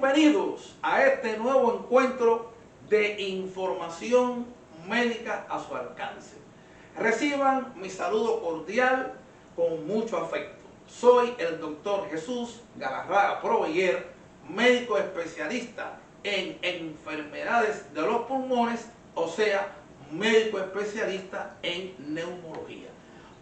Bienvenidos a este nuevo encuentro de información médica a su alcance. Reciban mi saludo cordial con mucho afecto. Soy el doctor Jesús Galarraga Proveyer, médico especialista en enfermedades de los pulmones, o sea, médico especialista en neumología.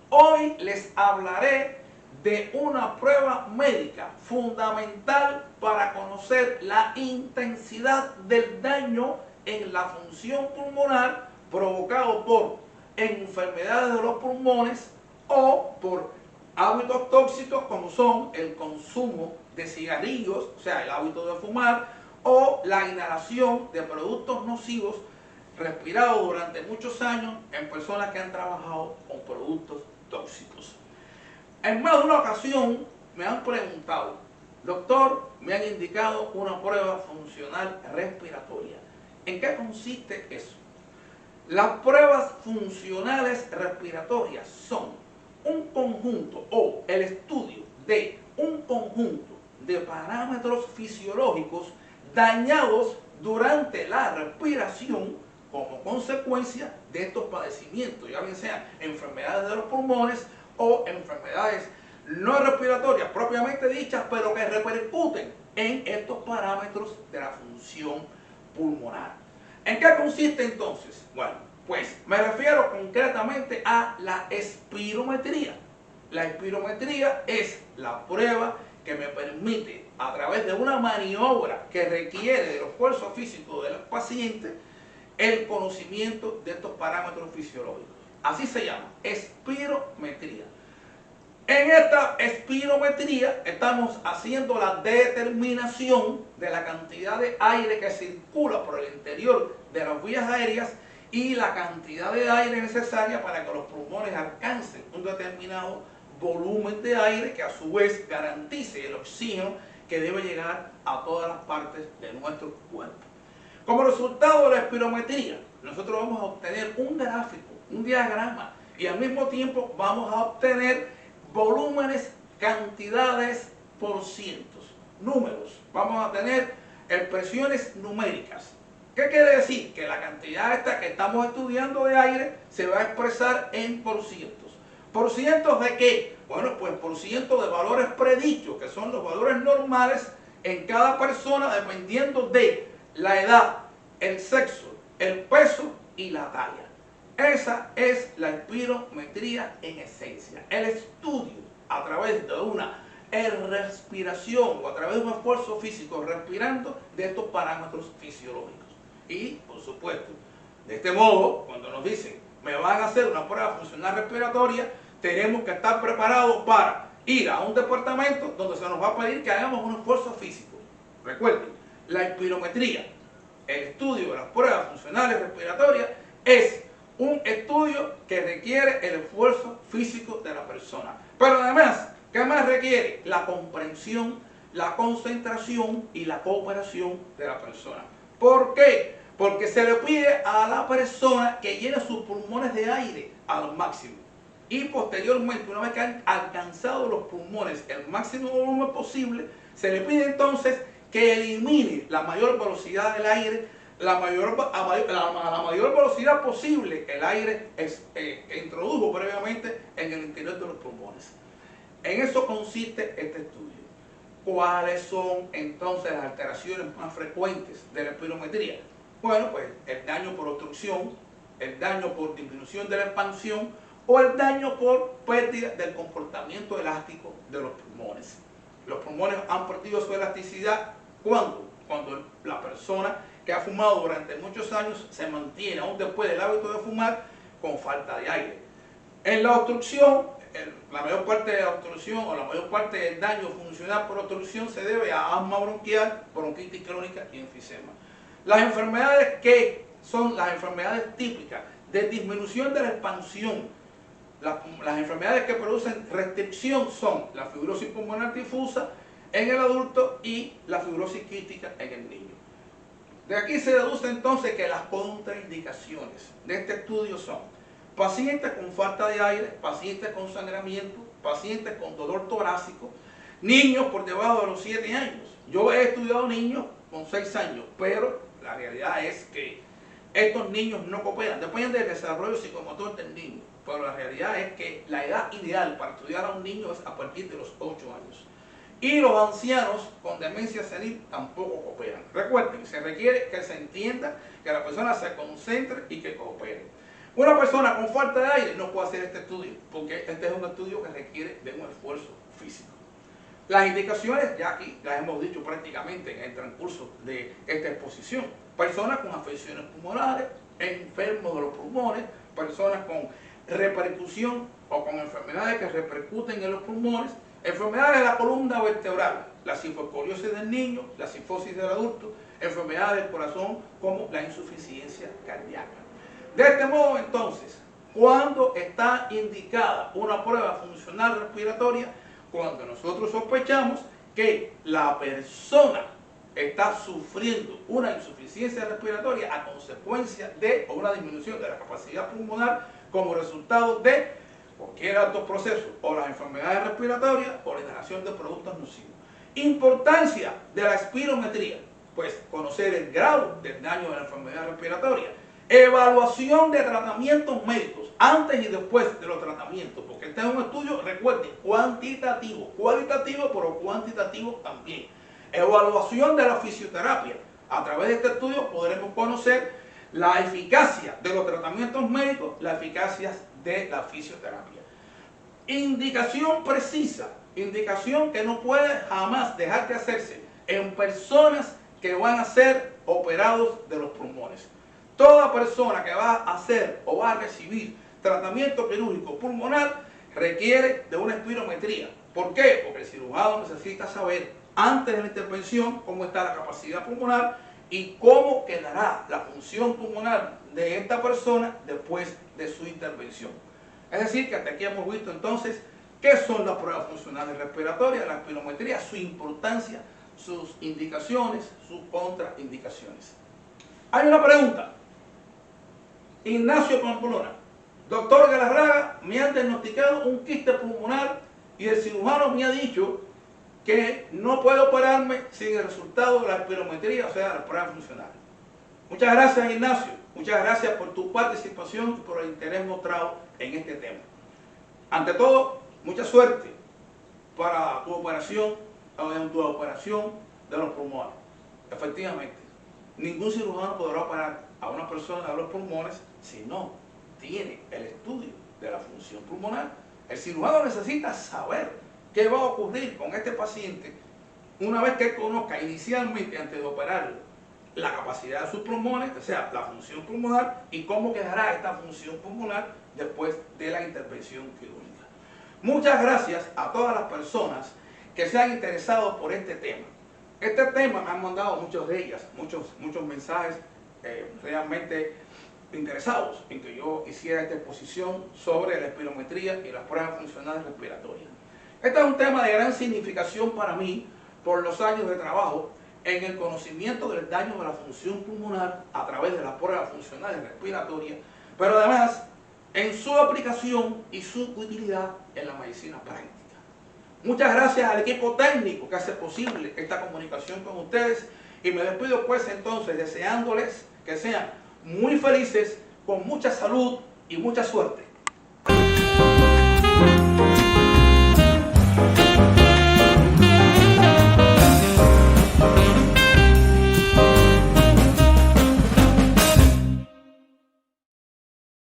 Hoy les hablaré de una prueba médica fundamental para conocer la intensidad del daño en la función pulmonar provocado por enfermedades de los pulmones o por hábitos tóxicos como son el consumo de cigarrillos, o sea, el hábito de fumar, o la inhalación de productos nocivos respirados durante muchos años en personas que han trabajado con productos tóxicos. En más de una ocasión me han preguntado, doctor, me han indicado una prueba funcional respiratoria. ¿En qué consiste eso? Las pruebas funcionales respiratorias son un conjunto o el estudio de un conjunto de parámetros fisiológicos dañados durante la respiración como consecuencia de estos padecimientos, ya bien sean enfermedades de los pulmones o enfermedades no respiratorias propiamente dichas, pero que repercuten en estos parámetros de la función pulmonar. ¿En qué consiste entonces? Bueno, pues me refiero concretamente a la espirometría. La espirometría es la prueba que me permite, a través de una maniobra que requiere del esfuerzo físico del paciente, el conocimiento de estos parámetros fisiológicos. Así se llama, espirometría. En esta espirometría estamos haciendo la determinación de la cantidad de aire que circula por el interior de las vías aéreas y la cantidad de aire necesaria para que los pulmones alcancen un determinado volumen de aire que a su vez garantice el oxígeno que debe llegar a todas las partes de nuestro cuerpo. Como resultado de la espirometría, nosotros vamos a obtener un gráfico, un diagrama, y al mismo tiempo vamos a obtener volúmenes, cantidades por cientos, números. Vamos a tener expresiones numéricas. ¿Qué quiere decir? Que la cantidad esta que estamos estudiando de aire se va a expresar en por cientos. ¿Por cientos de qué? Bueno, pues por cientos de valores predichos, que son los valores normales en cada persona dependiendo de la edad, el sexo, el peso y la talla. Esa es la espirometría en esencia. El estudio a través de una respiración o a través de un esfuerzo físico respirando de estos parámetros fisiológicos. Y, por supuesto, de este modo, cuando nos dicen me van a hacer una prueba funcional respiratoria, tenemos que estar preparados para ir a un departamento donde se nos va a pedir que hagamos un esfuerzo físico. Recuerden, la espirometría, el estudio de las pruebas funcionales respiratorias, es un estudio que requiere el esfuerzo físico de la persona. Pero además, ¿qué más requiere? La comprensión, la concentración y la cooperación de la persona. ¿Por qué? Porque se le pide a la persona que llene sus pulmones de aire al máximo. Y posteriormente, una vez que han alcanzado los pulmones el máximo volumen posible, se le pide entonces que elimine la mayor velocidad del aire, la mayor velocidad posible el aire que introdujo previamente en el interior de los pulmones. En eso consiste este estudio. ¿Cuáles son entonces las alteraciones más frecuentes de la espirometría? Bueno, pues el daño por obstrucción, el daño por disminución de la expansión o el daño por pérdida del comportamiento elástico de los pulmones. Los pulmones han perdido su elasticidad ¿cuándo? Cuando la persona que ha fumado durante muchos años se mantiene, aún después del hábito de fumar, con falta de aire. En la obstrucción, la mayor parte de la obstrucción o la mayor parte del daño funcional por obstrucción se debe a asma bronquial, bronquitis crónica y enfisema. Las enfermedades que son las enfermedades típicas de disminución de la expansión, las enfermedades que producen restricción son la fibrosis pulmonar difusa en el adulto y la fibrosis quística en el niño. De aquí se deduce entonces que las contraindicaciones de este estudio son pacientes con falta de aire, pacientes con sangramiento, pacientes con dolor torácico, niños por debajo de los 7 años. Yo he estudiado niños con 6 años, pero la realidad es que estos niños no cooperan. Depende del desarrollo psicomotor del niño, pero la realidad es que la edad ideal para estudiar a un niño es a partir de los 8 años. Y los ancianos con demencia senil tampoco cooperan. Recuerden, se requiere que se entienda, que la persona se concentre y que coopere. Una persona con falta de aire no puede hacer este estudio, porque este es un estudio que requiere de un esfuerzo físico. Las indicaciones, ya aquí las hemos dicho prácticamente en el transcurso de esta exposición. Personas con afecciones pulmonares, enfermos de los pulmones, personas con repercusión o con enfermedades que repercuten en los pulmones, enfermedades de la columna vertebral, la cifoescoliosis del niño, la cifosis del adulto, enfermedades del corazón como la insuficiencia cardíaca. De este modo, entonces, ¿cuándo está indicada una prueba funcional respiratoria? Cuando nosotros sospechamos que la persona está sufriendo una insuficiencia respiratoria a consecuencia de o una disminución de la capacidad pulmonar como resultado de cualquier alto proceso o las enfermedades respiratorias o la inhalación de productos nocivos. Importancia de la espirometría, pues conocer el grado del daño de la enfermedad respiratoria. Evaluación de tratamientos médicos antes y después de los tratamientos, porque este es un estudio, recuerden, cuantitativo, cualitativo, pero cuantitativo también. Evaluación de la fisioterapia. A través de este estudio podremos conocer la eficacia de los tratamientos médicos, la eficacia de la fisioterapia. Indicación precisa, indicación que no puede jamás dejar de hacerse en personas que van a ser operados de los pulmones. Toda persona que va a hacer o va a recibir tratamiento quirúrgico pulmonar requiere de una espirometría. ¿Por qué? Porque el cirujano necesita saber antes de la intervención cómo está la capacidad pulmonar y cómo quedará la función pulmonar de esta persona después de su intervención. Es decir, que hasta aquí hemos visto entonces qué son las pruebas funcionales respiratorias, la espirometría, su importancia, sus indicaciones, sus contraindicaciones. Hay una pregunta. Ignacio Pamplona, doctor Galarraga, me han diagnosticado un quiste pulmonar y el cirujano me ha dicho que no puedo operarme sin el resultado de la espirometría, o sea, la prueba funcional. Muchas gracias, Ignacio. Muchas gracias por tu participación y por el interés mostrado en este tema. Ante todo, mucha suerte para tu operación de los pulmones. Efectivamente, ningún cirujano podrá operar a una persona de los pulmones si no tiene el estudio de la función pulmonar. El cirujano necesita saber qué va a ocurrir con este paciente una vez que él conozca inicialmente, antes de operarlo, la capacidad de sus pulmones, o sea, la función pulmonar, y cómo quedará esta función pulmonar después de la intervención quirúrgica. Muchas gracias a todas las personas que se han interesado por este tema. Este tema me han mandado muchas de ellas, muchos mensajes realmente interesados en que yo hiciera esta exposición sobre la espirometría y las pruebas funcionales respiratorias. Este es un tema de gran significación para mí por los años de trabajo en el conocimiento del daño de la función pulmonar a través de las pruebas funcionales respiratorias, pero además en su aplicación y su utilidad en la medicina práctica. Muchas gracias al equipo técnico que hace posible esta comunicación con ustedes y me despido pues entonces deseándoles que sean muy felices, con mucha salud y mucha suerte.